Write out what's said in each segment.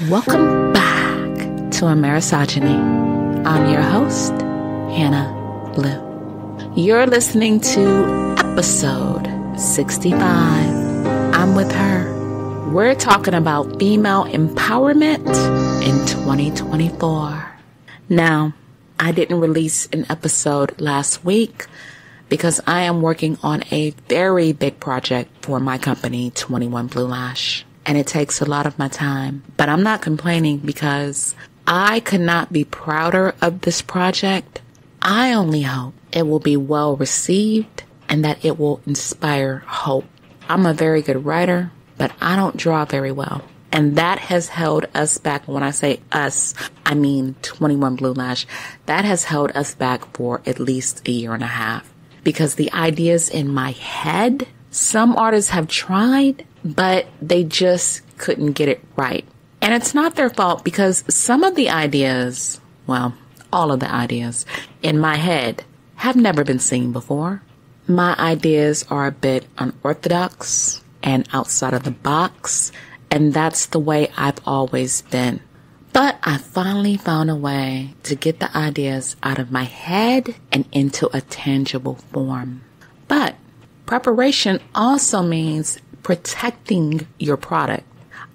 Welcome back to Amerisogyny. I'm your host, Hannah Blue. You're listening to episode 65. I'm with her. We're talking about female empowerment in 2024. Now, I didn't release an episode last week because I am working on a very big project for my company, 21 Blue Lash. And it takes a lot of my time. But I'm not complaining because I could not be prouder of this project. I only hope it will be well received and that it will inspire hope. I'm a very good writer, but I don't draw very well. And that has held us back. When I say us, I mean 21 Blue Lash. That has held us back for at least a year and a half. Because the ideas in my head, some artists have tried, but they just couldn't get it right. And it's not their fault because some of the ideas, well, all of the ideas in my head have never been seen before. My ideas are a bit unorthodox and outside of the box, and that's the way I've always been. But I finally found a way to get the ideas out of my head and into a tangible form. But preparation also means protecting your product.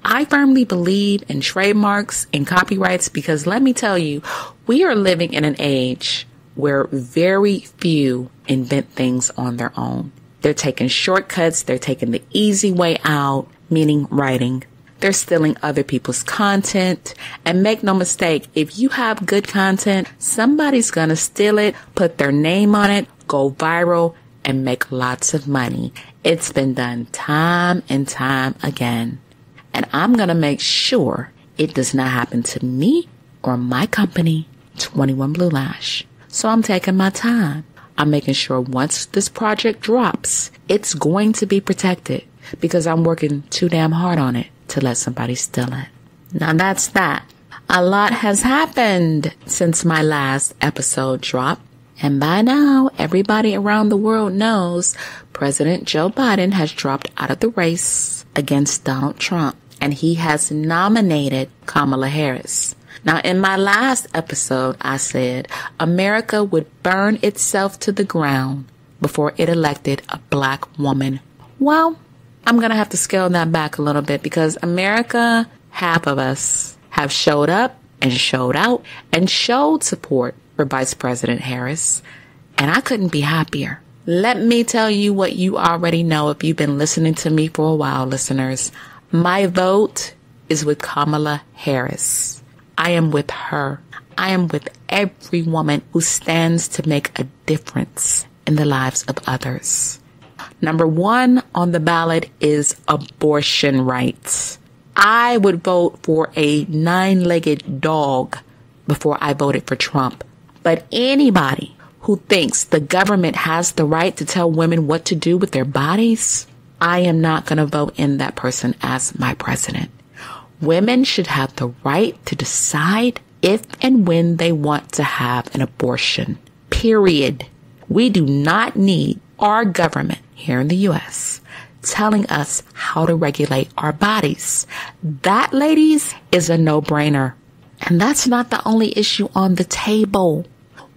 I firmly believe in trademarks and copyrights because let me tell you, we are living in an age where very few invent things on their own. They're taking shortcuts. They're taking the easy way out, meaning writing. They're stealing other people's content. And make no mistake, if you have good content, somebody's going to steal it, put their name on it, go viral, and make lots of money. It's been done time and time again. And I'm going to make sure it does not happen to me or my company, 21 Blue Lash. So I'm taking my time. I'm making sure once this project drops, it's going to be protected because I'm working too damn hard on it to let somebody steal it. Now that's that. A lot has happened since my last episode dropped. And by now, everybody around the world knows President Joe Biden has dropped out of the race against Donald Trump, and he has nominated Kamala Harris. Now, in my last episode, I said America would burn itself to the ground before it elected a black woman. Well, I'm going to have to scale that back a little bit because America, half of us, have showed up and showed out and showed support for Vice President Harris, and I couldn't be happier. Let me tell you what you already know if you've been listening to me for a while, listeners. My vote is with Kamala Harris. I am with her. I am with every woman who stands to make a difference in the lives of others. Number one on the ballot is abortion rights. I would vote for a 9-legged dog before I voted for Trump. But anybody who thinks the government has the right to tell women what to do with their bodies, I am not going to vote in that person as my president. Women should have the right to decide if and when they want to have an abortion. Period. We do not need our government here in the U.S. telling us how to regulate our bodies. That, ladies, is a no-brainer. And that's not the only issue on the table.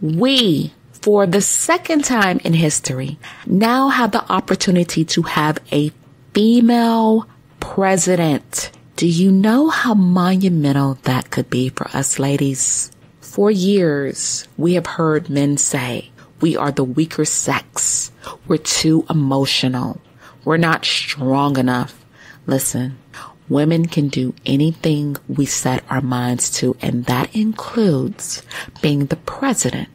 We, for the second time in history, now have the opportunity to have a female president. Do you know how monumental that could be for us, ladies? For years, we have heard men say, we are the weaker sex. We're too emotional. We're not strong enough. Listen, women can do anything we set our minds to, and that includes being the president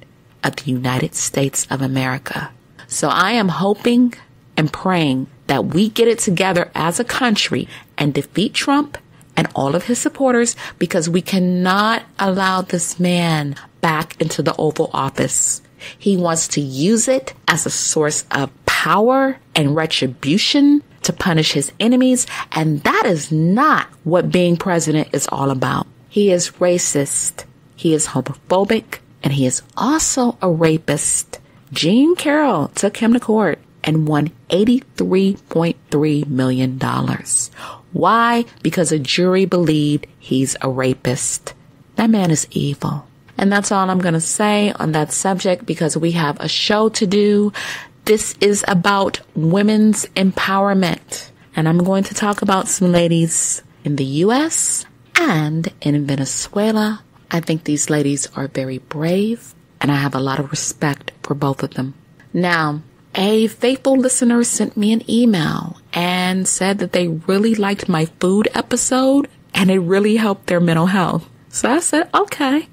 of the United States of America. So I am hoping and praying that we get it together as a country and defeat Trump and all of his supporters, because we cannot allow this man back into the Oval Office. He wants to use it as a source of power and retribution to punish his enemies, and that is not what being president is all about. He is racist, he is homophobic, and he is also a rapist. Jean Carroll took him to court and won $83.3 million. Why? Because a jury believed he's a rapist. That man is evil. And that's all I'm going to say on that subject because we have a show to do. This is about women's empowerment. And I'm going to talk about some ladies in the U.S. and in Venezuela. I think these ladies are very brave, and I have a lot of respect for both of them. Now, a faithful listener sent me an email and said that they really liked my food episode and it really helped their mental health. So I said, okay.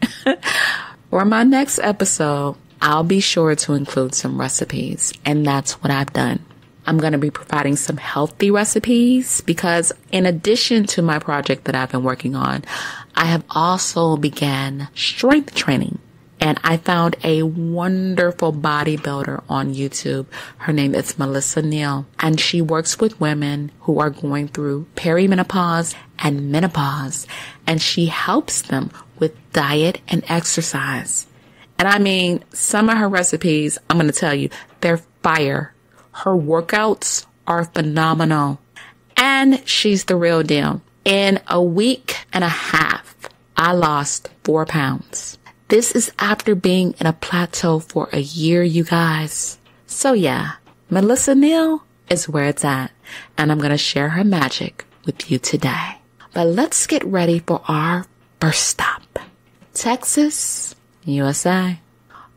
For my next episode, I'll be sure to include some recipes, and that's what I've done. I'm going to be providing some healthy recipes because in addition to my project that I've been working on, I have also began strength training. And I found a wonderful bodybuilder on YouTube. Her name is Melissa Neal, and she works with women who are going through perimenopause and menopause, and she helps them with diet and exercise. And I mean, some of her recipes, I'm going to tell you, they're fire. Her workouts are phenomenal, and she's the real deal. In a week and a half, I lost 4 pounds. This is after being in a plateau for a year, you guys. So yeah, Melissa Neal is where it's at, and I'm going to share her magic with you today. But let's get ready for our first stop. Texas, USA.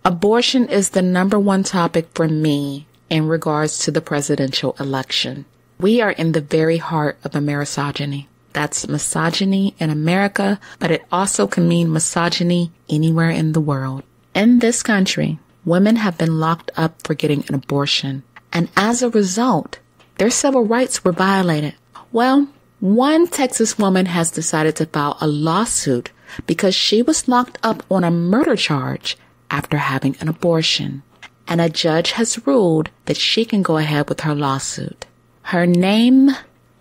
Abortion is the number one topic for me in regards to the presidential election. We are in the very heart of Amerisogyny. That's misogyny in America, but it also can mean misogyny anywhere in the world. In this country, women have been locked up for getting an abortion, and as a result, their civil rights were violated. Well, one Texas woman has decided to file a lawsuit because she was locked up on a murder charge after having an abortion, and a judge has ruled that she can go ahead with her lawsuit. Her name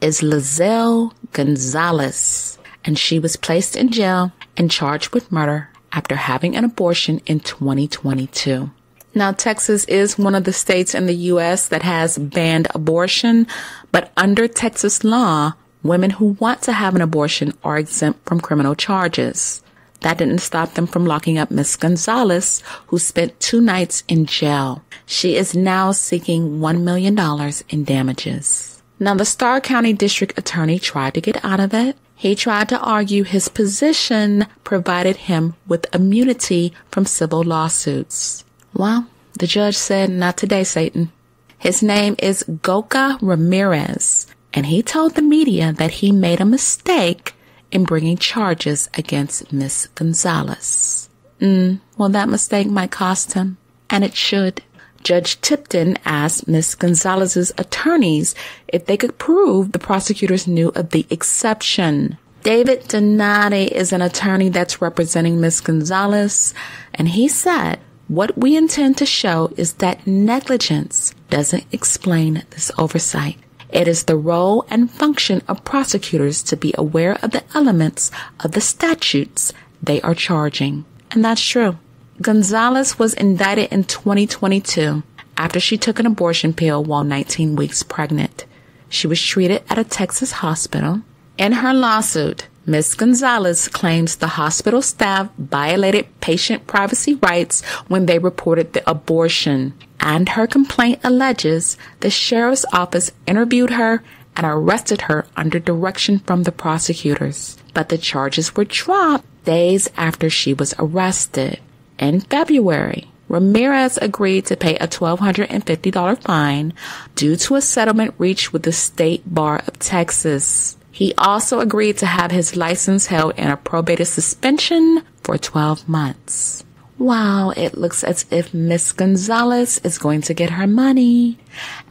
is Lizelle Gonzalez, and she was placed in jail and charged with murder after having an abortion in 2022. Now, Texas is one of the states in the U.S. that has banned abortion, but under Texas law, women who want to have an abortion are exempt from criminal charges. That didn't stop them from locking up Miss Gonzalez, who spent 2 nights in jail. She is now seeking $1 million in damages. Now, the Starr County District Attorney tried to get out of it. He tried to argue his position provided him with immunity from civil lawsuits. Well, the judge said, not today, Satan. His name is Goka Ramirez, and he told the media that he made a mistake in bringing charges against Miss Gonzalez. Well, that mistake might cost him, and it should. Judge Tipton asked Miss Gonzalez's attorneys if they could prove the prosecutors knew of the exception. David Donati is an attorney that's representing Miss Gonzalez, and he said, what we intend to show is that negligence doesn't explain this oversight. It is the role and function of prosecutors to be aware of the elements of the statutes they are charging. And that's true. Gonzalez was indicted in 2022 after she took an abortion pill while 19 weeks pregnant. She was treated at a Texas hospital. In her lawsuit, Ms. Gonzalez claims the hospital staff violated patient privacy rights when they reported the abortion, and her complaint alleges the sheriff's office interviewed her and arrested her under direction from the prosecutors. But the charges were dropped days after she was arrested. In February, Ramirez agreed to pay a $1,250 fine due to a settlement reached with the State Bar of Texas. He also agreed to have his license held in a probated suspension for 12 months. Wow, it looks as if Miss Gonzalez is going to get her money,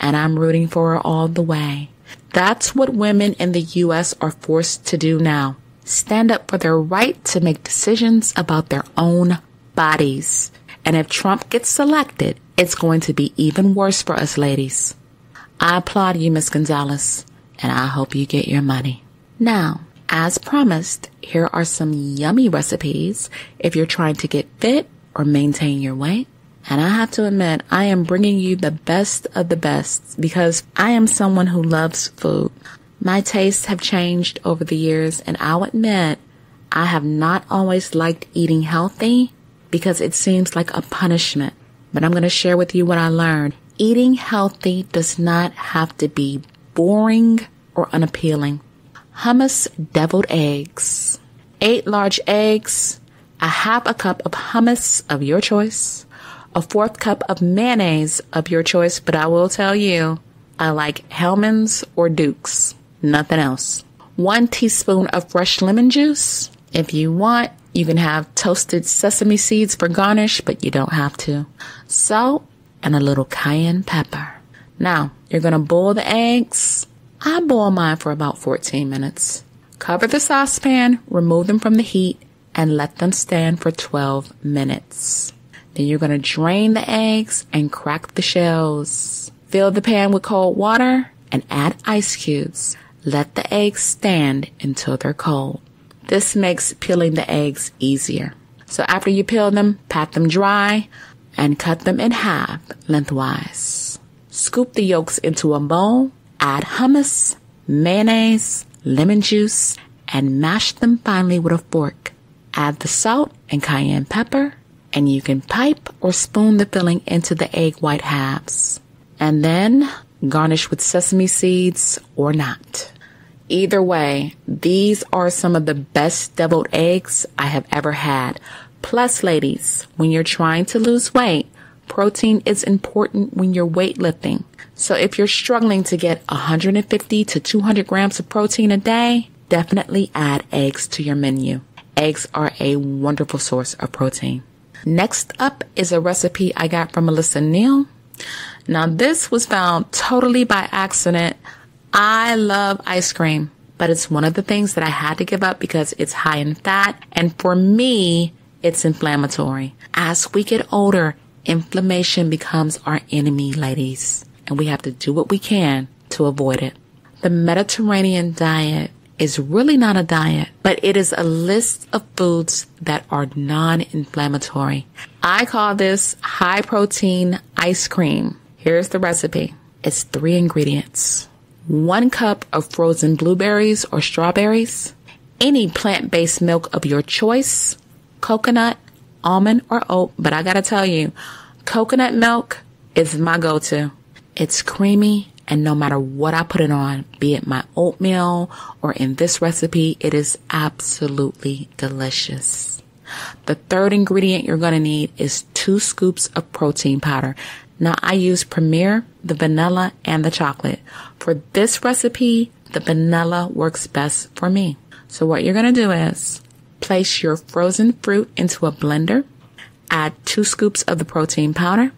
and I'm rooting for her all the way. That's what women in the U.S. are forced to do now. Stand up for their right to make decisions about their own bodies. And if Trump gets elected, it's going to be even worse for us ladies. I applaud you, Miss Gonzalez, and I hope you get your money. Now, as promised, here are some yummy recipes if you're trying to get fit or maintain your weight. And I have to admit, I am bringing you the best of the best because I am someone who loves food. My tastes have changed over the years, and I'll admit I have not always liked eating healthy because it seems like a punishment. But I'm going to share with you what I learned. Eating healthy does not have to be boring or unappealing. Hummus deviled eggs. 8 large eggs, a half a cup of hummus of your choice, a 4th cup of mayonnaise of your choice, but I will tell you, I like Hellmann's or Duke's, nothing else. 1 teaspoon of fresh lemon juice. If you want, you can have toasted sesame seeds for garnish, but you don't have to. Salt and a little cayenne pepper. Now, you're going to boil the eggs. I boil mine for about 14 minutes. Cover the saucepan, remove them from the heat, and let them stand for 12 minutes. Then you're going to drain the eggs and crack the shells. Fill the pan with cold water and add ice cubes. Let the eggs stand until they're cold. This makes peeling the eggs easier. So after you peel them, pat them dry and cut them in half lengthwise. Scoop the yolks into a bowl, add hummus, mayonnaise, lemon juice, and mash them finely with a fork. Add the salt and cayenne pepper, and you can pipe or spoon the filling into the egg white halves. And then garnish with sesame seeds or not. Either way, these are some of the best deviled eggs I have ever had. Plus, ladies, when you're trying to lose weight, protein is important when you're weightlifting. So if you're struggling to get 150 to 200 grams of protein a day, definitely add eggs to your menu. Eggs are a wonderful source of protein. Next up is a recipe I got from Melissa Neal. Now, this was found totally by accident. I love ice cream, but it's one of the things that I had to give up because it's high in fat, and for me, it's inflammatory. As we get older, inflammation becomes our enemy, ladies, and we have to do what we can to avoid it. The Mediterranean diet is really not a diet, but it is a list of foods that are non-inflammatory. I call this high-protein ice cream. Here's the recipe. It's 3 ingredients. 1 cup of frozen blueberries or strawberries, any plant-based milk of your choice, coconut, almond, or oat, but I gotta tell you, coconut milk is my go-to. It's creamy, and no matter what I put it on, be it my oatmeal or in this recipe, it is absolutely delicious. The 3rd ingredient you're gonna need is 2 scoops of protein powder. Now, I use Premier, the vanilla, and the chocolate. For this recipe, the vanilla works best for me. So what you're going to do is place your frozen fruit into a blender, add 2 scoops of the protein powder,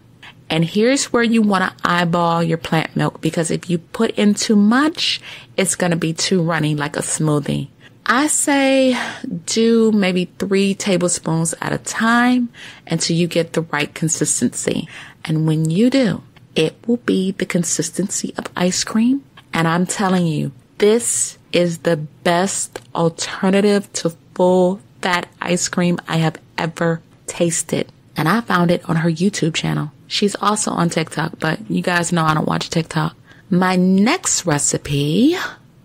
and here's where you want to eyeball your plant milk, because if you put in too much, it's going to be too runny like a smoothie. I say do maybe 3 tablespoons at a time until you get the right consistency. And when you do, it will be the consistency of ice cream. And I'm telling you, this is the best alternative to full fat ice cream I have ever tasted. And I found it on her YouTube channel. She's also on TikTok, but you guys know I don't watch TikTok. My next recipe,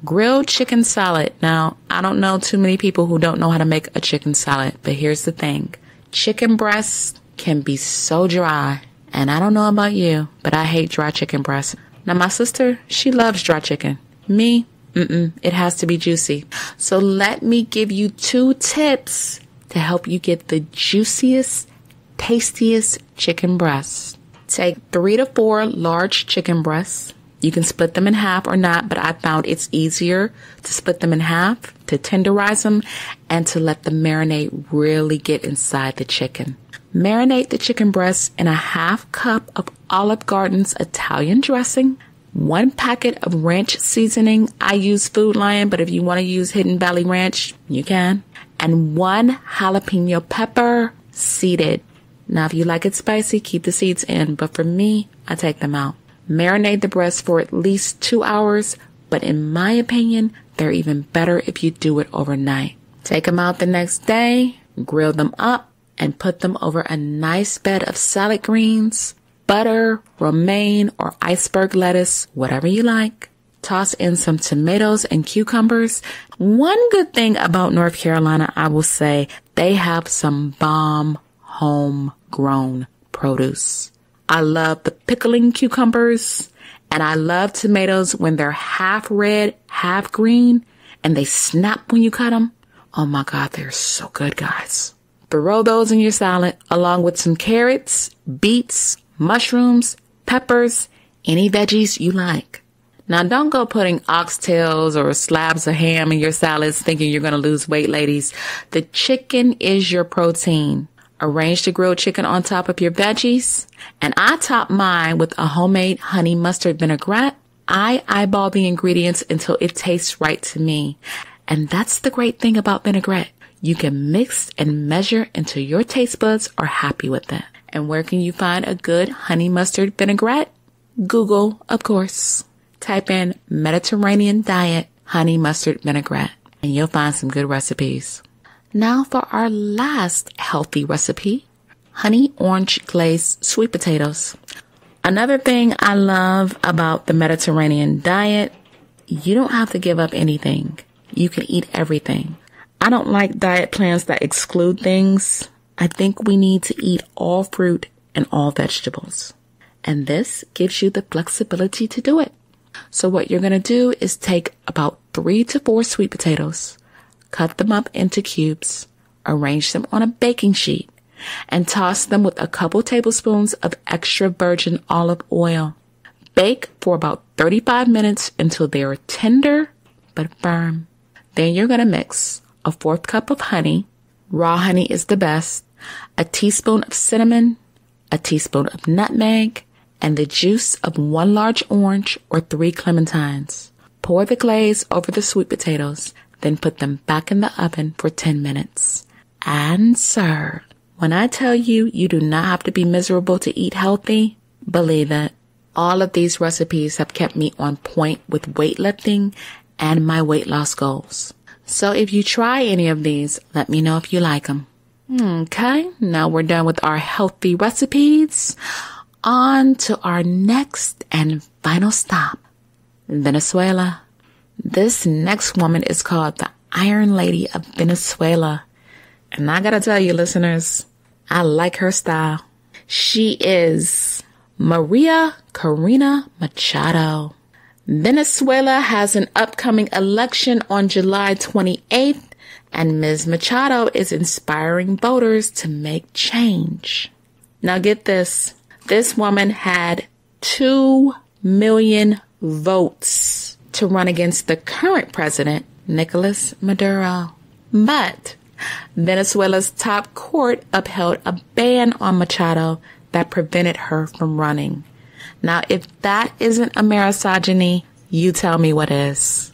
grilled chicken salad. Now, I don't know too many people who don't know how to make a chicken salad, but here's the thing. Chicken breasts can be so dry. And I don't know about you, but I hate dry chicken breasts. Now, my sister, she loves dry chicken. Me, it has to be juicy. So let me give you 2 tips to help you get the juiciest, tastiest chicken breasts. Take 3 to 4 large chicken breasts. You can split them in half or not, but I found it's easier to split them in half, to tenderize them, and to let the marinade really get inside the chicken. Marinate the chicken breasts in a half cup of Olive Garden's Italian dressing, 1 packet of ranch seasoning. I use Food Lion, but if you want to use Hidden Valley Ranch, you can. And 1 jalapeno pepper, seeded. Now, if you like it spicy, keep the seeds in, but for me, I take them out. Marinate the breasts for at least 2 hours, but in my opinion, they're even better if you do it overnight. Take them out the next day, grill them up, and put them over a nice bed of salad greens, butter, romaine, or iceberg lettuce, whatever you like. Toss in some tomatoes and cucumbers. One good thing about North Carolina, I will say, they have some bomb homegrown produce. I love the pickling cucumbers, and I love tomatoes when they're half red, half green, and they snap when you cut them. Oh my God, they're so good, guys. Throw those in your salad along with some carrots, beets, mushrooms, peppers, any veggies you like. Now, don't go putting oxtails or slabs of ham in your salads thinking you're going to lose weight, ladies. The chicken is your protein. Arrange the grilled chicken on top of your veggies. And I top mine with a homemade honey mustard vinaigrette. I eyeball the ingredients until it tastes right to me. And that's the great thing about vinaigrette. You can mix and measure until your taste buds are happy with it. And where can you find a good honey mustard vinaigrette? Google, of course. Type in Mediterranean diet honey mustard vinaigrette, and you'll find some good recipes. Now for our last healthy recipe, honey orange glazed sweet potatoes. Another thing I love about the Mediterranean diet, you don't have to give up anything. You can eat everything. I don't like diet plans that exclude things. I think we need to eat all fruit and all vegetables. And this gives you the flexibility to do it. So what you're going to do is take about 3 to 4 sweet potatoes, cut them up into cubes, arrange them on a baking sheet, and toss them with a couple tablespoons of extra virgin olive oil. Bake for about 35 minutes until they are tender but firm. Then you're going to mix a 1/4 cup of honey. Raw honey is the best. A teaspoon of cinnamon, a teaspoon of nutmeg, and the juice of 1 large orange or 3 clementines. Pour the glaze over the sweet potatoes, then put them back in the oven for 10 minutes. And serve. When I tell you, you do not have to be miserable to eat healthy, believe it. All of these recipes have kept me on point with weightlifting and my weight loss goals. So if you try any of these, let me know if you like them. Okay, now we're done with our healthy recipes. On to our next and final stop, Venezuela. This next woman is called the Iron Lady of Venezuela. And I gotta tell you, listeners, I like her style. She is Maria Corina Machado. Venezuela has an upcoming election on July 28th, and Ms. Machado is inspiring voters to make change. Now get this. This woman had 2 million votes to run against the current president, Nicolas Maduro. But Venezuela's top court upheld a ban on Machado that prevented her from running. Now, if that isn't Amerisogyny, you tell me what is.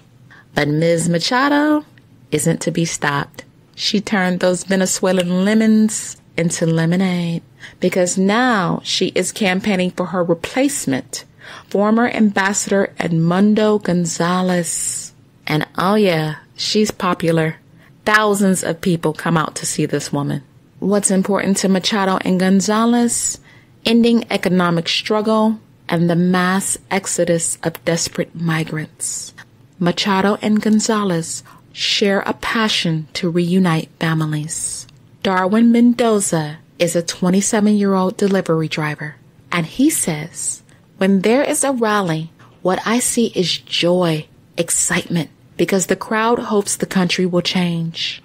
But Ms. Machado isn't to be stopped. She turned those Venezuelan lemons into lemonade, because now she is campaigning for her replacement, former Ambassador Edmundo Gonzalez. And oh yeah, she's popular. Thousands of people come out to see this woman. What's important to Machado and Gonzalez? Ending economic struggle and the mass exodus of desperate migrants. Machado and Gonzalez share a passion to reunite families. Darwin Mendoza is a 27-year-old delivery driver, and he says, when there is a rally, what I see is joy, excitement, because the crowd hopes the country will change.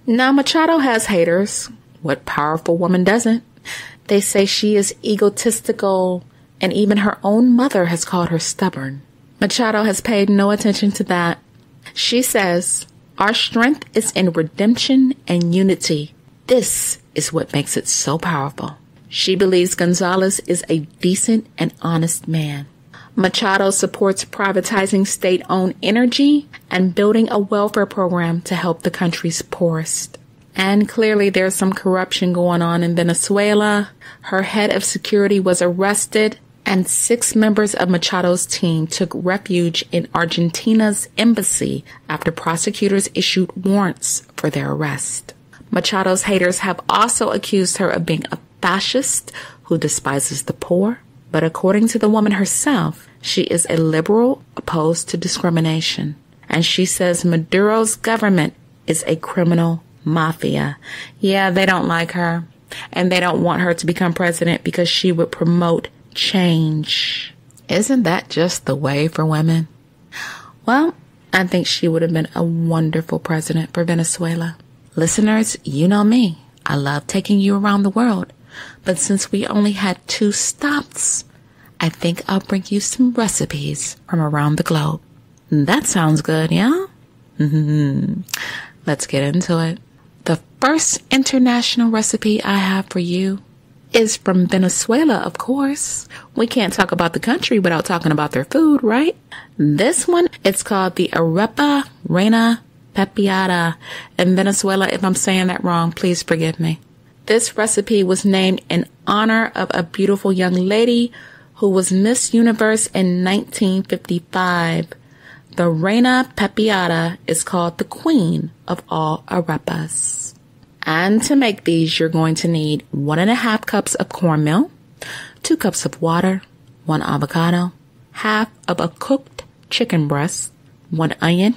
Now, Machado has haters. What powerful woman doesn't? They say she is egotistical, and even her own mother has called her stubborn. Machado has paid no attention to that. She says, our strength is in redemption and unity. This is what makes it so powerful. She believes Gonzalez is a decent and honest man. Machado supports privatizing state-owned energy and building a welfare program to help the country's poorest. And clearly there's some corruption going on in Venezuela. Her head of security was arrested, and 6 members of Machado's team took refuge in Argentina's embassy after prosecutors issued warrants for their arrest. Machado's haters have also accused her of being a fascist who despises the poor, But according to the woman herself, she is a liberal opposed to discrimination. And she says Maduro's government is a criminal mafia. Yeah, they don't like her. And they don't want her to become president because she would promote change. Isn't that just the way for women? Well, I think she would have been a wonderful president for Venezuela. Listeners, you know me. I love taking you around the world. But since we only had 2 stops, I think I'll bring you some recipes from around the globe. That sounds good, yeah? Let's get into it. The first international recipe I have for you is from Venezuela, of course. We can't talk about the country without talking about their food, right? This one, it's called the arepa reina pepiada. In Venezuela, if I'm saying that wrong, please forgive me. This recipe was named in honor of a beautiful young lady who was Miss Universe in 1955. The reina pepiada is called the queen of all arepas. And to make these, you're going to need 1.5 cups of cornmeal, 2 cups of water, 1 avocado, half of a cooked chicken breast, 1 onion,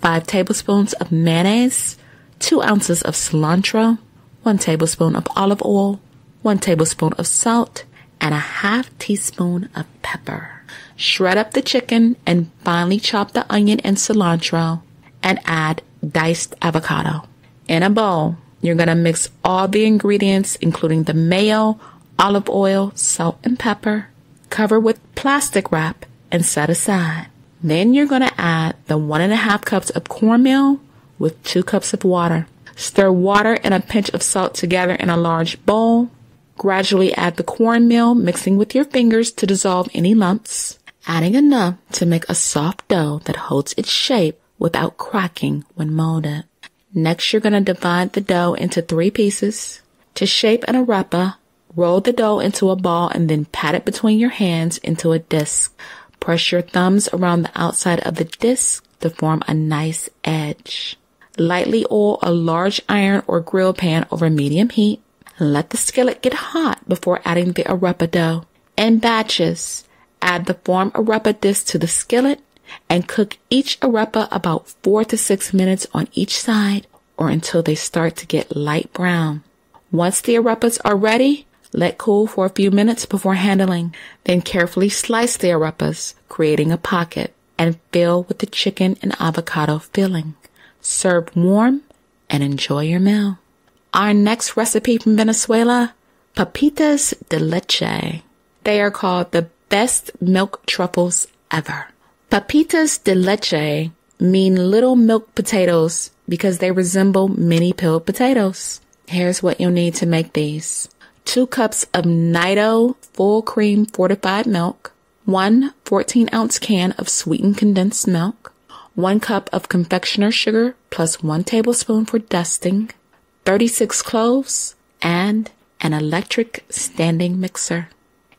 5 tablespoons of mayonnaise, 2 ounces of cilantro, 1 tablespoon of olive oil, 1 tablespoon of salt, and a half teaspoon of pepper. Shred up the chicken and finely chop the onion and cilantro and add diced avocado. In a bowl, you're going to mix all the ingredients, including the mayo, olive oil, salt, and pepper. Cover with plastic wrap and set aside. Then you're going to add the 1.5 cups of cornmeal with 2 cups of water. Stir water and a pinch of salt together in a large bowl. Gradually add the cornmeal, mixing with your fingers to dissolve any lumps, adding enough to make a soft dough that holds its shape without cracking when molded. Next, you're going to divide the dough into 3 pieces. To shape an arepa, roll the dough into a ball and then pat it between your hands into a disc. Press your thumbs around the outside of the disc to form a nice edge. Lightly oil a large iron or grill pan over medium heat. Let the skillet get hot before adding the arepa dough. In batches, add the formed arepa disc to the skillet and cook each arepa about 4 to 6 minutes on each side or until they start to get light brown. Once the arepas are ready, let cool for a few minutes before handling. Then carefully slice the arepas, creating a pocket, and fill with the chicken and avocado filling. Serve warm and enjoy your meal. Our next recipe from Venezuela, papitas de leche. They are called the best milk truffles ever. Papitas de leche mean little milk potatoes because they resemble mini peeled potatoes. Here's what you'll need to make these. 2 cups of Nido full cream fortified milk, 1 14-ounce can of sweetened condensed milk, 1 cup of confectioner sugar plus 1 tablespoon for dusting, 36 cloves, and an electric standing mixer.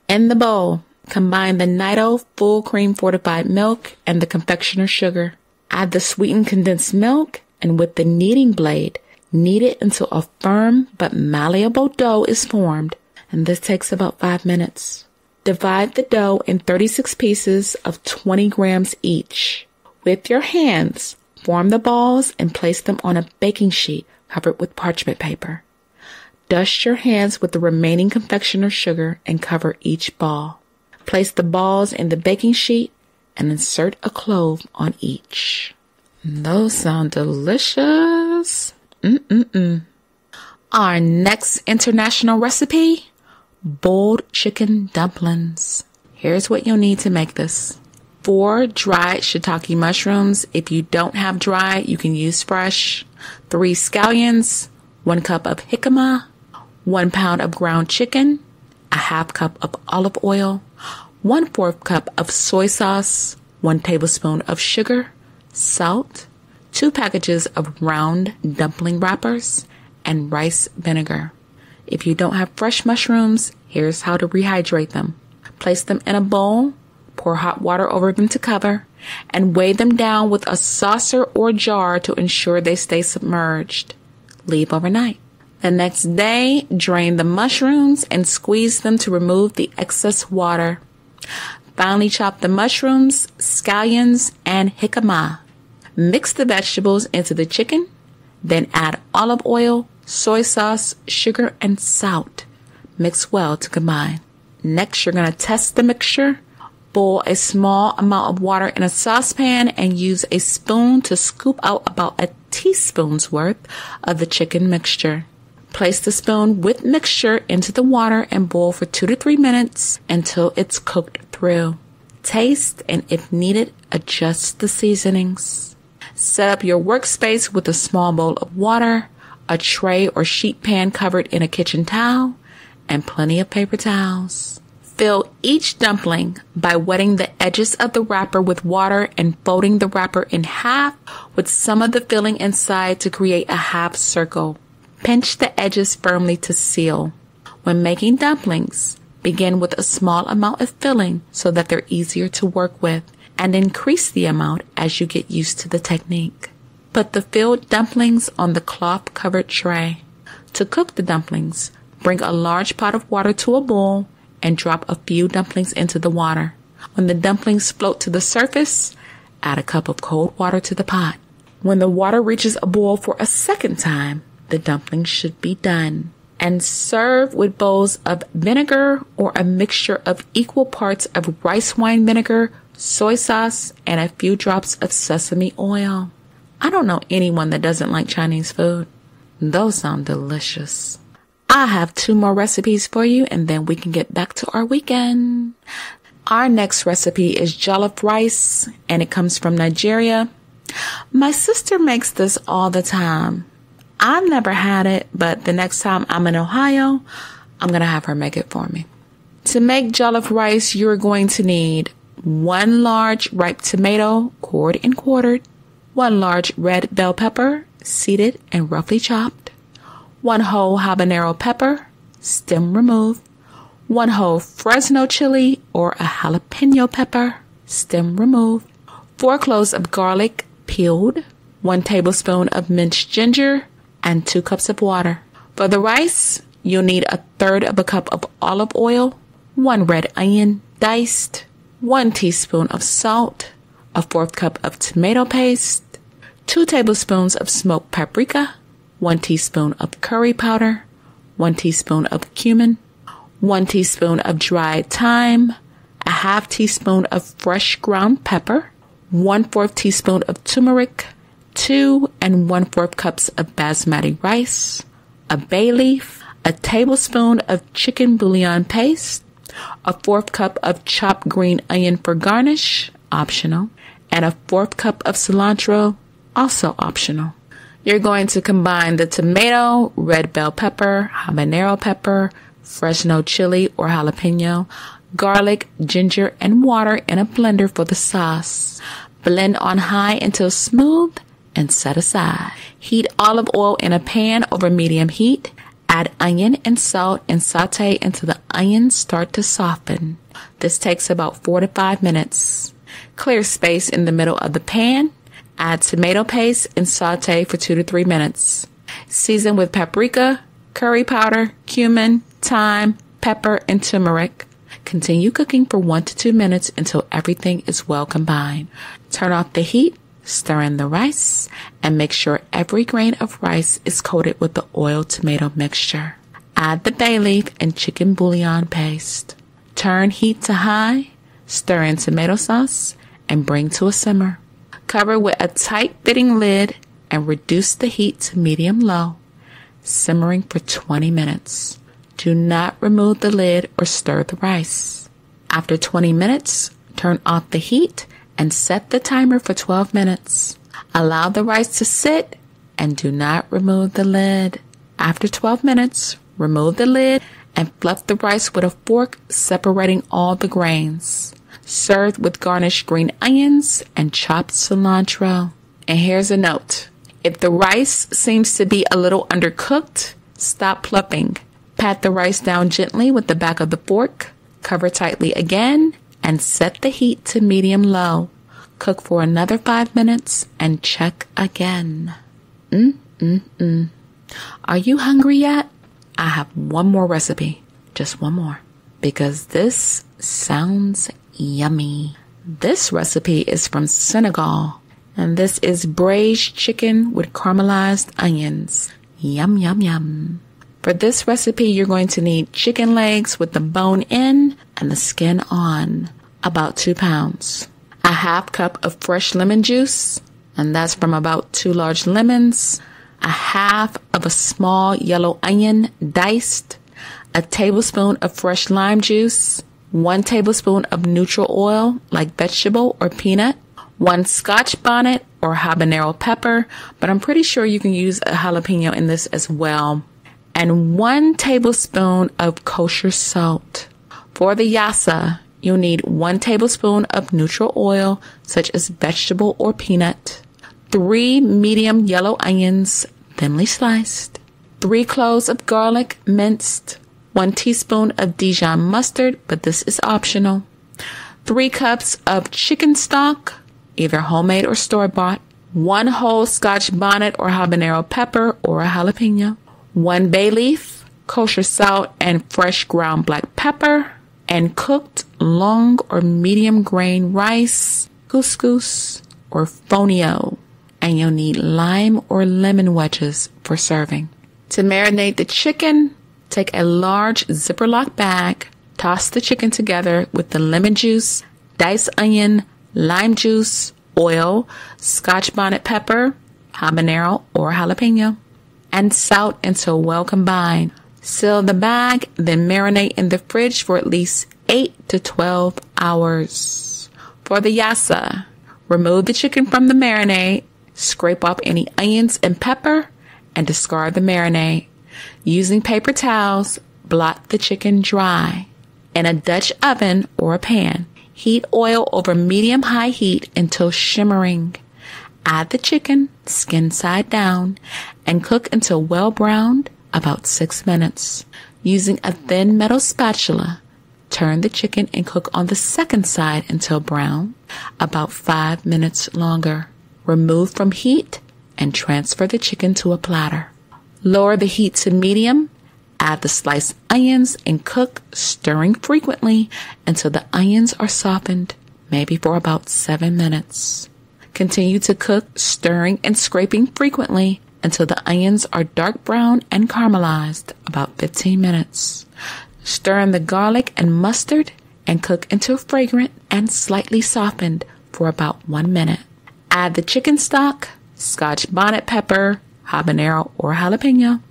In the bowl, combine the Nido full cream fortified milk and the confectioner sugar. Add the sweetened condensed milk and with the kneading blade, knead it until a firm but malleable dough is formed, and this takes about 5 minutes. Divide the dough in 36 pieces of 20 grams each. With your hands, form the balls and place them on a baking sheet covered with parchment paper. Dust your hands with the remaining confectioner sugar and cover each ball. Place the balls in the baking sheet and insert a clove on each. Those sound delicious. Our next international recipe, boiled chicken dumplings. Here's what you'll need to make this. 4 dried shiitake mushrooms. If you don't have dry, you can use fresh. 3 scallions, 1 cup of jicama, 1 pound of ground chicken, a half cup of olive oil, 1/4 cup of soy sauce, 1 tablespoon of sugar, salt, 2 packages of round dumpling wrappers, and rice vinegar. If you don't have fresh mushrooms, here's how to rehydrate them. Place them in a bowl, pour hot water over them to cover, and weigh them down with a saucer or jar to ensure they stay submerged. Leave overnight. The next day, drain the mushrooms and squeeze them to remove the excess water. Finely chop the mushrooms, scallions, and jicama. Mix the vegetables into the chicken, then add olive oil, soy sauce, sugar, and salt. Mix well to combine. Next, you're going to test the mixture. Boil a small amount of water in a saucepan and use a spoon to scoop out about a teaspoon's worth of the chicken mixture. Place the spoon with mixture into the water and boil for 2 to 3 minutes until it's cooked through. Taste and, if needed, adjust the seasonings. Set up your workspace with a small bowl of water, a tray or sheet pan covered in a kitchen towel, and plenty of paper towels. Fill each dumpling by wetting the edges of the wrapper with water and folding the wrapper in half with some of the filling inside to create a half circle. Pinch the edges firmly to seal. When making dumplings, begin with a small amount of filling so that they're easier to work with, and increase the amount as you get used to the technique. Put the filled dumplings on the cloth-covered tray. To cook the dumplings, bring a large pot of water to a boil and drop a few dumplings into the water. When the dumplings float to the surface, add a cup of cold water to the pot. When the water reaches a boil for a second time, the dumplings should be done. And serve with bowls of vinegar or a mixture of equal parts of rice wine vinegar, soy sauce, and a few drops of sesame oil. I don't know anyone that doesn't like Chinese food. Those sound delicious. I have 2 more recipes for you, and then we can get back to our weekend. Our next recipe is jollof rice, and it comes from Nigeria. My sister makes this all the time. I've never had it, but the next time I'm in Ohio, I'm going to have her make it for me. To make jollof rice, you're going to need 1 large ripe tomato, cored and quartered, 1 large red bell pepper, seeded and roughly chopped, 1 whole habanero pepper, stem removed, 1 whole Fresno chili or a jalapeno pepper, stem removed, 4 cloves of garlic, peeled, 1 tablespoon of minced ginger, and 2 cups of water. For the rice, you'll need 1/3 cup of olive oil, 1 red onion, diced, 1 teaspoon of salt, 1/4 cup of tomato paste, 2 tablespoons of smoked paprika, 1 teaspoon of curry powder, 1 teaspoon of cumin, 1 teaspoon of dried thyme, a 1/2 teaspoon of fresh ground pepper, 1/4 teaspoon of turmeric, 2 1/4 cups of basmati rice, a bay leaf, a tablespoon of chicken bouillon paste, 1/4 cup of chopped green onion for garnish, optional, and 1/4 cup of cilantro, also optional. You're going to combine the tomato, red bell pepper, habanero pepper, Fresno chili or jalapeno, garlic, ginger, and water in a blender for the sauce. Blend on high until smooth and set aside. Heat olive oil in a pan over medium heat. Add onion and salt and saute until the onions start to soften. This takes about 4 to 5 minutes. Clear space in the middle of the pan. Add tomato paste and saute for 2 to 3 minutes. Season with paprika, curry powder, cumin, thyme, pepper, and turmeric. Continue cooking for 1 to 2 minutes until everything is well combined. Turn off the heat, stir in the rice, and make sure every grain of rice is coated with the oil tomato mixture. Add the bay leaf and chicken bouillon paste. Turn heat to high, stir in tomato sauce, and bring to a simmer. Cover with a tight-fitting lid and reduce the heat to medium-low, simmering for 20 minutes. Do not remove the lid or stir the rice. After 20 minutes, turn off the heat and set the timer for 12 minutes. Allow the rice to sit and do not remove the lid. After 12 minutes, remove the lid and fluff the rice with a fork, separating all the grains. Serve with garnished green onions and chopped cilantro. And here's a note. If the rice seems to be a little undercooked, stop fluffing. Pat the rice down gently with the back of the fork. Cover tightly again and set the heat to medium-low. Cook for another 5 minutes and check again. Are you hungry yet? I have one more recipe, just one more, because this sounds yummy. This recipe is from Senegal, and this is braised chicken with caramelized onions. Yum, yum, yum. For this recipe, you're going to need chicken legs with the bone in and the skin on, about 2 pounds. A half cup of fresh lemon juice, and that's from about 2 large lemons. A half of a small yellow onion diced. A tablespoon of fresh lime juice. 1 tablespoon of neutral oil, like vegetable or peanut. 1 Scotch bonnet or habanero pepper, but I'm pretty sure you can use a jalapeno in this as well. And 1 tablespoon of kosher salt. For the yassa, you'll need 1 tablespoon of neutral oil, such as vegetable or peanut. 3 medium yellow onions, thinly sliced. 3 cloves of garlic, minced. 1 teaspoon of Dijon mustard, but this is optional. 3 cups of chicken stock, either homemade or store-bought. 1 whole Scotch bonnet or habanero pepper or a jalapeno. 1 bay leaf, kosher salt, and fresh ground black pepper. And cooked long or medium grain rice, couscous, or fonio. And you'll need lime or lemon wedges for serving. To marinate the chicken, take a large zipper lock bag, toss the chicken together with the lemon juice, diced onion, lime juice, oil, Scotch bonnet pepper, habanero or jalapeno, and salt until well combined. Seal the bag, then marinate in the fridge for at least 8 to 12 hours. For the yassa, remove the chicken from the marinade, scrape off any onions and pepper, and discard the marinade. Using paper towels, blot the chicken dry. In a Dutch oven or a pan, heat oil over medium-high heat until shimmering. Add the chicken, skin side down, and cook until well browned, about 6 minutes. Using a thin metal spatula, turn the chicken and cook on the second side until brown, about 5 minutes longer. Remove from heat and transfer the chicken to a platter. Lower the heat to medium, add the sliced onions and cook, stirring frequently until the onions are softened, maybe for about 7 minutes. Continue to cook, stirring and scraping frequently until the onions are dark brown and caramelized, about 15 minutes. Stir in the garlic and mustard and cook until fragrant and slightly softened for about 1 minute. Add the chicken stock, Scotch bonnet pepper, habanero or jalapeno,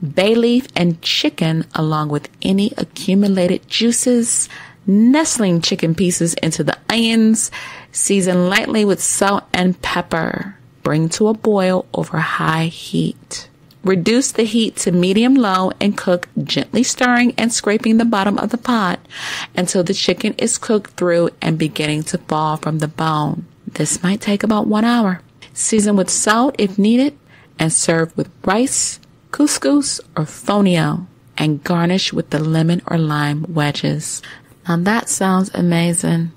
bay leaf, and chicken along with any accumulated juices, nestling chicken pieces into the onions, season lightly with salt and pepper. Bring to a boil over high heat. Reduce the heat to medium-low and cook, gently stirring and scraping the bottom of the pot until the chicken is cooked through and beginning to fall from the bone. This might take about 1 hour. Season with salt if needed and serve with rice, couscous, or fonio, and garnish with the lemon or lime wedges. Now that sounds amazing.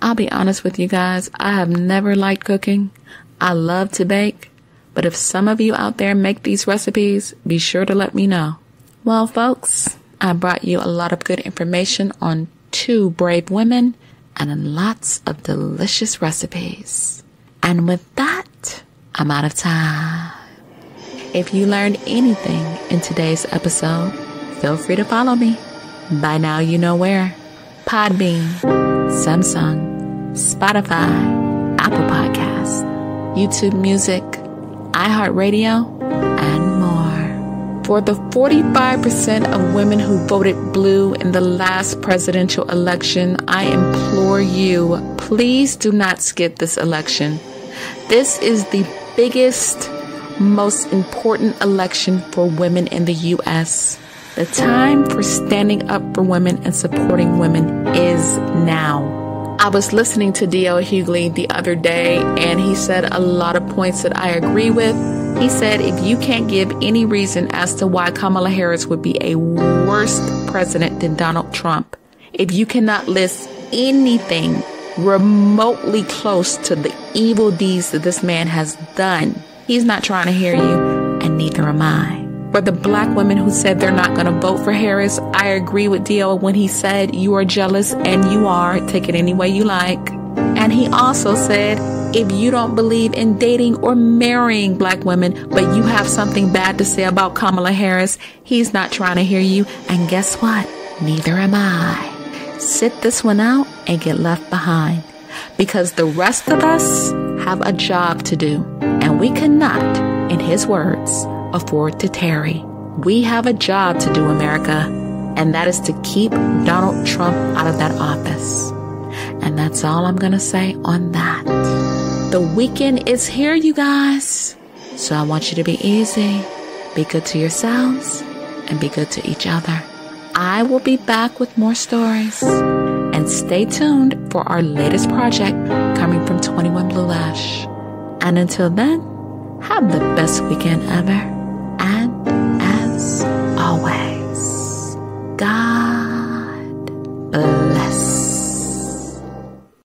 I'll be honest with you guys, I have never liked cooking. I love to bake, but if some of you out there make these recipes, be sure to let me know. Well, folks, I brought you a lot of good information on 2 brave women and lots of delicious recipes. And with that, I'm out of time. If you learned anything in today's episode, feel free to follow me. By now you know where. Podbean, Samsung, Spotify, Apple Podcasts, YouTube Music, iHeartRadio, and more. For the 45% of women who voted blue in the last presidential election, I implore you, please do not skip this election. This is the biggest, most important election for women in the U.S. The time for standing up for women and supporting women is now. I was listening to D.L. Hughley the other day, and he said a lot of points that I agree with. He said if you can't give any reason as to why Kamala Harris would be a worse president than Donald Trump, if you cannot list anything remotely close to the evil deeds that this man has done, he's not trying to hear you, and neither am I. For the black women who said they're not going to vote for Harris, I agree with Dio when he said you are jealous, and you are. Take it any way you like. And he also said, if you don't believe in dating or marrying black women, but you have something bad to say about Kamala Harris, he's not trying to hear you. And guess what? Neither am I. Sit this one out and get left behind. Because the rest of us have a job to do. And we cannot, in his words, afford to tarry. We have a job to do, America, and that is to keep Donald Trump out of that office. And that's all I'm going to say on that. The weekend is here, you guys. So I want you to be easy, be good to yourselves, and be good to each other. I will be back with more stories. And stay tuned for our latest project coming from 21 Blue Lash. And until then, have the best weekend ever.